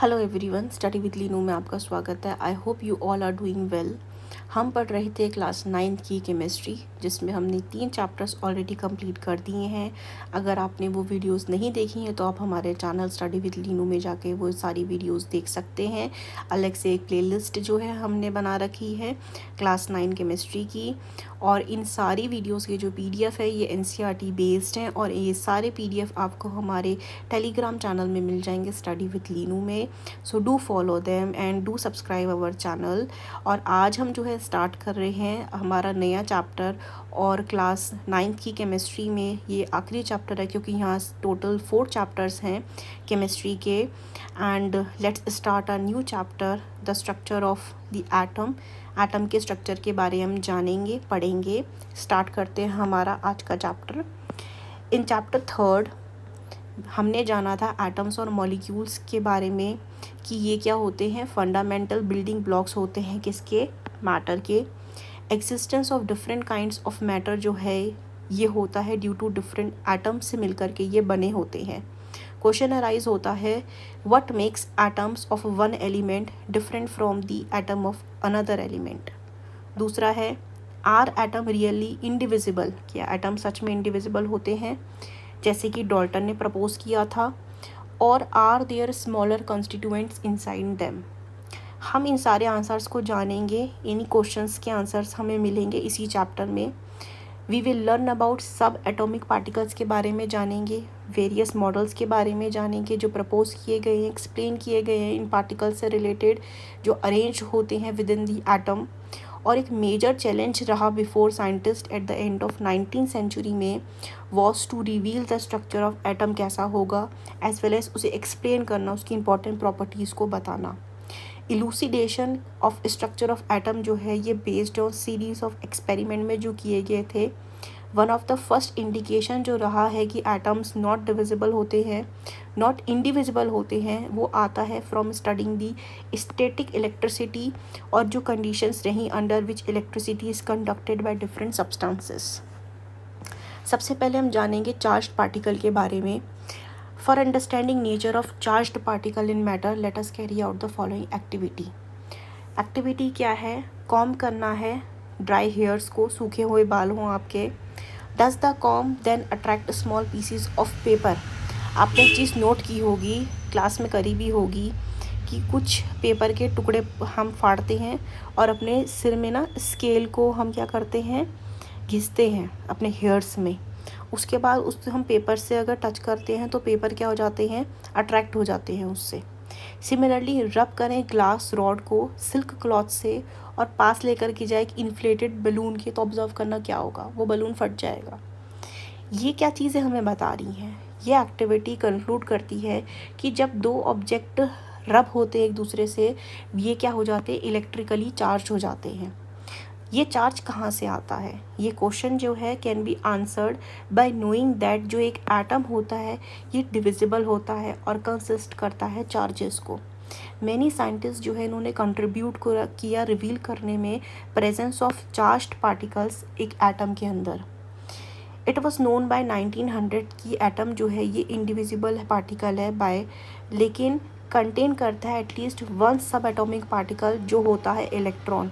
Hello everyone, study with Linu में आपका स्वागत है। I hope you all are doing well. हम पढ़ रहे थे क्लास 9th की केमिस्ट्री, जिसमें हमने 3 चैप्टर्स ऑलरेडी कंप्लीट कर दिए हैं। अगर आपने वो वीडियोस नहीं देखी हैं तो आप हमारे चैनल स्टडी विद लीनू में जाके वो सारी वीडियोस देख सकते हैं। अलग से एक प्लेलिस्ट जो है हमने बना रखी है क्लास 9 केमिस्ट्री की, और इन सारी वीडियोस के जो PDF है ये NCERT बेस्ड हैं, और ये सारे PDF आपको हमारे टेलीग्राम चैनल में मिल जाएंगे स्टडी विद लीनू में। So do follow them and do subscribe our channel. और आज हम जो है स्टार्ट कर रहे हैं हमारा नया चैप्टर, और क्लास 9th की केमिस्ट्री में ये आखिरी चैप्टर है, क्योंकि यहाँ टोटल 4 चैप्टर्स हैं केमिस्ट्री के। And let's start a new chapter, the structure of the atom. Atom के स्ट्रक्चर के बारे में हम जानेंगे, पढ़ेंगे। स्टार्ट करते हैं हमारा आज का चैप्टर। इन चैप्टर 3 हमने जाना था एटम्स और मॉलिक्यूल्स के बारे में कि ये क्या होते हैं। फंडामेंटल बिल्डिंग ब्लॉक्स होते हैं किसके, मैटर के। Existence of different kinds of matter जो है ये होता है ड्यू टू डिफरेंट एटम्स से मिलकर के ये बने होते हैं। क्वेश्चन अराइज होता है, what makes atoms of one element different from the atom of another element. दूसरा है, आर एटम रियली इंडिविजिबल, क्या एटम सच में इंडिविजिबल होते हैं जैसे कि डाल्टन ने प्रपोज किया था, और are there smaller constituents inside them. हम इन सारे आंसर्स को जानेंगे, इन्हीं क्वेश्चंस के आंसर्स हमें मिलेंगे इसी चैप्टर में। वी विल लर्न अबाउट सब एटॉमिक पार्टिकल्स के बारे में जानेंगे, वेरियस मॉडल्स के बारे में जानेंगे जो प्रपोज किए गए हैं, एक्सप्लेन किए गए हैं इन पार्टिकल्स से रिलेटेड जो अरेंज होते हैं विद इन दी एटम। और एक मेजर चैलेंज रहा before scientist at the end of 19th century में was to reveal the structure of atom कैसा होगा, एज वेल एज उसे एक्सप्लेन करना, उसकी इंपॉर्टेंट प्रॉपर्टीज़ को बताना। Elucidation of structure of atom जो है ये based on series of experiment में जो किए गए थे। One of the first indication जो रहा है कि एटम्स नॉट डिविजिबल होते हैं, नॉट इंडिविजिबल होते हैं, वो आता है from studying the static electricity, और जो कंडीशंस रहीं under which electricity is conducted by different substances. सबसे पहले हम जानेंगे चार्ज्ड पार्टिकल के बारे में। For understanding nature of charged particle in matter, let us carry out the following activity. Activity क्या है, कॉम्ब करना है ड्राई हेयर्स को, सूखे हुए बाल हों आपके। Does the comb then attract small pieces of paper. आपने एक चीज़ नोट की होगी, क्लास में करी भी होगी, कि कुछ पेपर के टुकड़े हम फाड़ते हैं और अपने सिर में ना स्केल को हम क्या करते हैं, घिसते हैं अपने हेयर्स में। उसके बाद उस हम पेपर से अगर टच करते हैं तो पेपर क्या हो जाते हैं, अट्रैक्ट हो जाते हैं उससे। सिमिलरली रब करें ग्लास रॉड को सिल्क क्लॉथ से और पास लेकर के जाए एक इन्फ्लेटेड बलून के, तो ऑब्जर्व करना क्या होगा, वो बलून फट जाएगा। ये क्या चीज़ें हमें बता रही हैं, ये एक्टिविटी कंक्लूड करती है कि जब दो ऑब्जेक्ट रब होते हैं एक दूसरे से, ये क्या हो जाते हैं, इलेक्ट्रिकली चार्ज हो जाते हैं। ये चार्ज कहाँ से आता है, ये क्वेश्चन जो है can be answered bye knowing that जो एक एटम होता है ये डिविजिबल होता है और कंसिस्ट करता है चार्जेस को। मैनी साइंटिस्ट जो है इन्होंने कंट्रीब्यूट किया रिवील करने में प्रेजेंस ऑफ चार्ज्ड पार्टिकल्स एक एटम के अंदर। इट वॉज नोन बाय 1900 की एटम जो है ये इंडिविजिबल पार्टिकल है बाय, लेकिन कंटेन करता है एटलीस्ट वन सब एटॉमिक पार्टिकल जो होता है इलेक्ट्रॉन।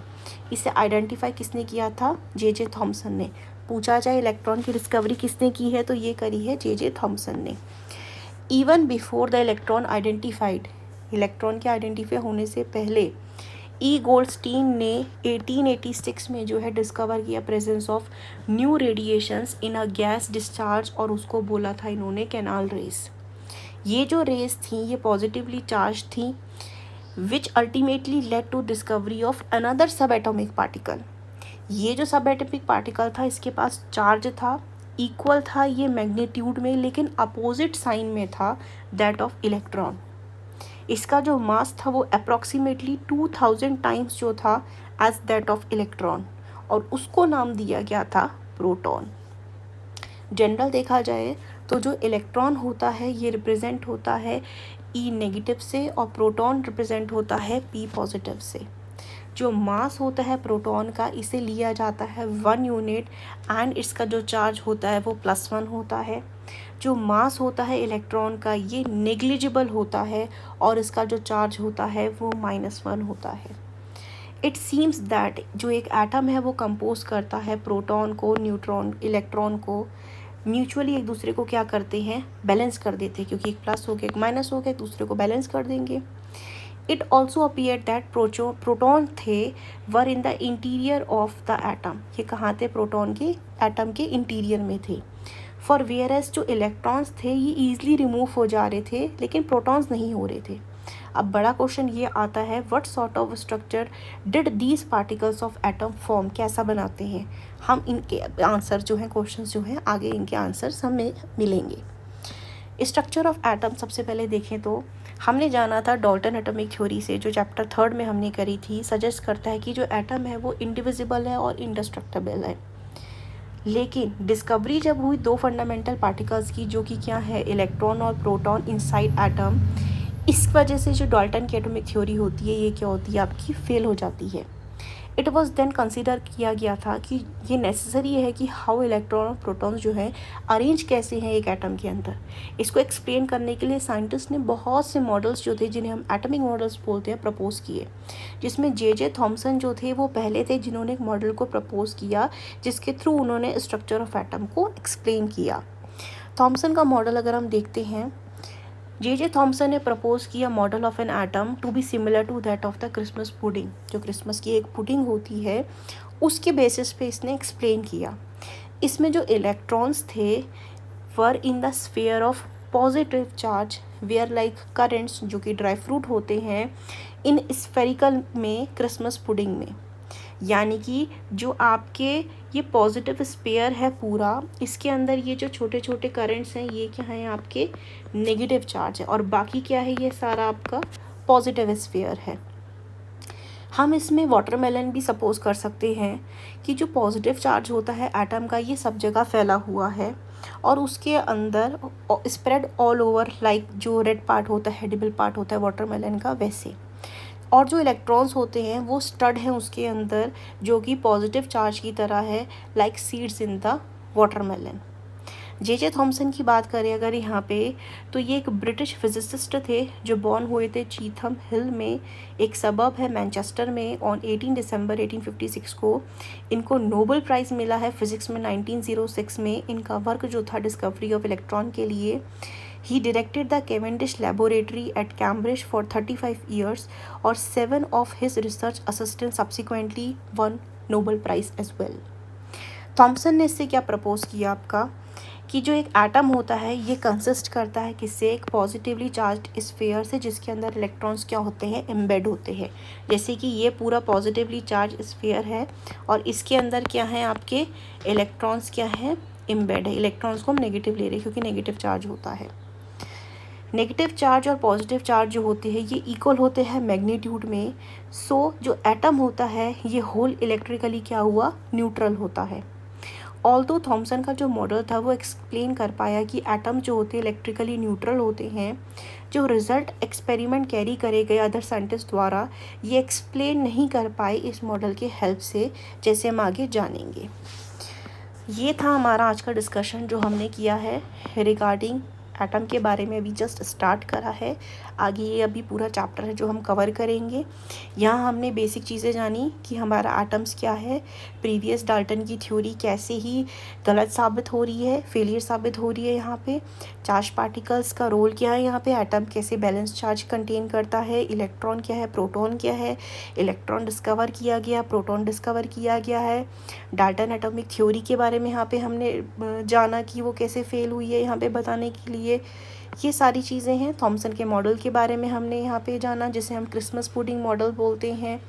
इसे आइडेंटिफाई किसने किया था, जे थॉमसन ने। पूछा जाए इलेक्ट्रॉन की डिस्कवरी किसने की है तो ये करी है जे थॉमसन ने। Even before the electron identified, electron के आइडेंटिफाई होने से पहले ई गोल्डस्टीन ने 1886 में जो है डिस्कवर किया presence of new radiations in a gas discharge, और उसको बोला था इन्होंने कैनाल रेस। ये जो रेस थी ये पॉजिटिवली चार्ज थी, which ultimately led to discovery of another sub atomic particle. ये जो सब एटॉमिक पार्टिकल था इसके पास चार्ज था, इक्वल था ये मैग्नीट्यूड में, लेकिन अपोजिट साइन में था दैट ऑफ इलेक्ट्रॉन। इसका जो मास था वो अप्रॉक्सीमेटली 2000 टाइम्स जो था एज दैट ऑफ इलेक्ट्रॉन, और उसको नाम दिया गया था प्रोटॉन। जनरल देखा जाए तो जो इलेक्ट्रॉन होता है ये रिप्रेजेंट होता है ई नेगेटिव से, और प्रोटॉन रिप्रेजेंट होता है पी पॉजिटिव से। जो मास होता है प्रोटॉन का इसे लिया जाता है 1 यूनिट एंड इसका जो चार्ज होता है वो +1 होता है। जो मास होता है इलेक्ट्रॉन का ये नेग्लिजिबल होता है और इसका जो चार्ज होता है वो -1 होता है। इट सीम्स दैट जो एक एटम है वो कंपोज करता है प्रोटॉन को, न्यूट्रॉन, इलेक्ट्रॉन को म्यूचुअली एक दूसरे को क्या करते हैं, बैलेंस कर देते हैं, क्योंकि एक प्लस हो गया एक माइनस हो गया, एक दूसरे को बैलेंस कर देंगे। It also appear that proton थे were in the interior of the atom. ये कहाँ थे, प्रोटॉन के एटम के इंटीरियर में थे। फॉर वेयरएस जो इलेक्ट्रॉन्स थे ये ईजिली रिमूव हो जा रहे थे लेकिन प्रोटॉन्स नहीं हो रहे थे। अब बड़ा क्वेश्चन ये आता है, what sort of structure did these particles of atom form, कैसा बनाते हैं। हम इनके आंसर जो हैं, क्वेश्चन जो हैं आगे इनके आंसर्स हमें मिलेंगे। स्ट्रक्चर ऑफ एटम सबसे पहले देखें तो हमने जाना था डाल्टन एटॉमिक थ्योरी से, जो चैप्टर 3 में हमने करी थी, सजेस्ट करता है कि जो एटम है वो इंडिविजिबल है और इंडिस्ट्रक्टेबल है। लेकिन डिस्कवरी जब हुई दो फंडामेंटल पार्टिकल्स की, जो कि क्या है, इलेक्ट्रॉन और प्रोटॉन इनसाइड एटम, इस वजह से जो डाल्टन की एटॉमिक थ्योरी होती है ये क्या होती है, आपकी फेल हो जाती है। इट वॉज देन कंसिडर किया गया था कि ये नेसेसरी है कि हाउ इलेक्ट्रॉन और प्रोटॉन्स जो है अरेंज कैसे हैं एक एटम के अंदर। इसको एक्सप्लेन करने के लिए साइंटिस्ट ने बहुत से मॉडल्स जो थे, जिन्हें हम एटॉमिक मॉडल्स बोलते हैं, प्रपोज किए। जिसमें जे थॉमसन जो थे वो पहले थे जिन्होंने एक मॉडल को प्रपोज किया जिसके थ्रू उन्होंने स्ट्रक्चर ऑफ एटम को एक्सप्लेन किया। थॉमसन का मॉडल अगर हम देखते हैं, जे थॉमसन ने प्रपोज किया model of an atom to be similar to that of the Christmas pudding. जो क्रिसमस की एक पुडिंग होती है उसके बेसिस पे इसने एक्सप्लेन किया। इसमें जो इलेक्ट्रॉन्स थे were in the sphere of positive charge were like currants, जो कि ड्राई फ्रूट होते हैं इन स्फेरिकल में क्रिसमस पुडिंग में। यानी कि जो आपके ये पॉजिटिव स्पेयर है पूरा, इसके अंदर ये जो छोटे छोटे करंट्स हैं ये क्या हैं, आपके नेगेटिव चार्ज है, और बाकी क्या है, ये सारा आपका पॉजिटिव स्पेयर है। हम इसमें वाटरमेलन भी सपोज कर सकते हैं कि जो पॉजिटिव चार्ज होता है एटम का ये सब जगह फैला हुआ है और उसके अंदर स्प्रेड ऑल ओवर, लाइक जो रेड पार्ट होता है, एडिबल पार्ट होता है वाटरमेलन का, वैसे। और जो इलेक्ट्रॉन्स होते हैं वो स्टड हैं उसके अंदर, जो कि पॉजिटिव चार्ज की तरह है, like seeds in the watermelon. J Thomson की बात करें अगर यहाँ पे, तो ये एक ब्रिटिश फिजिसिस्ट थे जो बॉर्न हुए थे चीथम हिल में, एक सबब है मैनचेस्टर में, ऑन 18 दिसंबर 1856 को। इनको नोबेल प्राइज़ मिला है फिज़िक्स में 1906 में। इनका वर्क जो था डिस्कवरी ऑफ इलेक्ट्रॉन के लिए। He directed the Cavendish Laboratory at Cambridge for 35 years और 7 of his research assistants subsequently won Nobel Prize as well. Thomson ने इससे क्या प्रपोज किया आपका, कि जो एक एटम होता है ये कंसिस्ट करता है किससे, एक पॉजिटिवली चार्ज्ड स्फीयर से, जिसके अंदर इलेक्ट्रॉन्स क्या होते हैं, एम्बेड होते हैं। जैसे कि ये पूरा पॉजिटिवली चार्ज स्फीयर है और इसके अंदर क्या है, आपके इलेक्ट्रॉन्स क्या है, एम्बेड है। इलेक्ट्रॉन्स को हम नेगेटिव ले रहे हैं क्योंकि नेगेटिव चार्ज होता है। नेगेटिव चार्ज और पॉजिटिव चार्ज जो होते हैं ये इक्वल होते हैं मैग्नीट्यूड में। सो जो एटम होता है ये होल इलेक्ट्रिकली क्या हुआ, न्यूट्रल होता है। ऑल्दो थॉमसन का जो मॉडल था वो एक्सप्लेन कर पाया कि एटम जो होते हैं इलेक्ट्रिकली न्यूट्रल होते हैं, जो रिजल्ट एक्सपेरिमेंट कैरी करे गए अदर साइंटिस्ट द्वारा ये एक्सप्लेन नहीं कर पाए इस मॉडल के हेल्प से, जैसे हम आगे जानेंगे। ये था हमारा आज का डिस्कशन जो हमने किया है रिगार्डिंग एटम के बारे में। अभी जस्ट स्टार्ट करा है, आगे ये अभी पूरा चैप्टर है जो हम कवर करेंगे। यहाँ हमने बेसिक चीज़ें जानी कि हमारा एटम्स क्या है, प्रीवियस डाल्टन की थ्योरी कैसे ही गलत साबित हो रही है, फेलियर साबित हो रही है। यहाँ पे चार्ज पार्टिकल्स का रोल क्या है, यहाँ पे एटम कैसे बैलेंस चार्ज कंटेन करता है, इलेक्ट्रॉन क्या है, प्रोटॉन क्या है, इलेक्ट्रॉन डिस्कवर किया गया, प्रोटॉन डिस्कवर किया गया है। डाल्टन एटॉमिक थ्योरी के बारे में यहाँ पे हमने जाना कि वो कैसे फेल हुई है, यहाँ पे बताने के लिए ये सारी चीज़ें हैं। थॉमसन के मॉडल के बारे में हमने यहाँ पे जाना, जिसे हम क्रिसमस पुडिंग मॉडल बोलते हैं।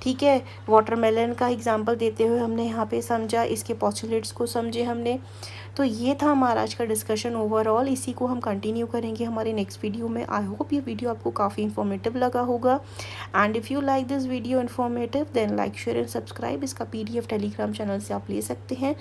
ठीक है, वाटरमेलन का एग्जांपल देते हुए हमने यहाँ पे समझा, इसके पोस्टुलेट्स को समझे हमने। तो ये था हमारा आज का डिस्कशन ओवरऑल। इसी को हम कंटिन्यू करेंगे हमारे नेक्स्ट वीडियो में। आई होप ये वीडियो आपको काफ़ी इन्फॉर्मेटिव लगा होगा। And if you like this video informative then like, share and subscribe. इसका PDF टेलीग्राम चैनल से आप ले सकते हैं।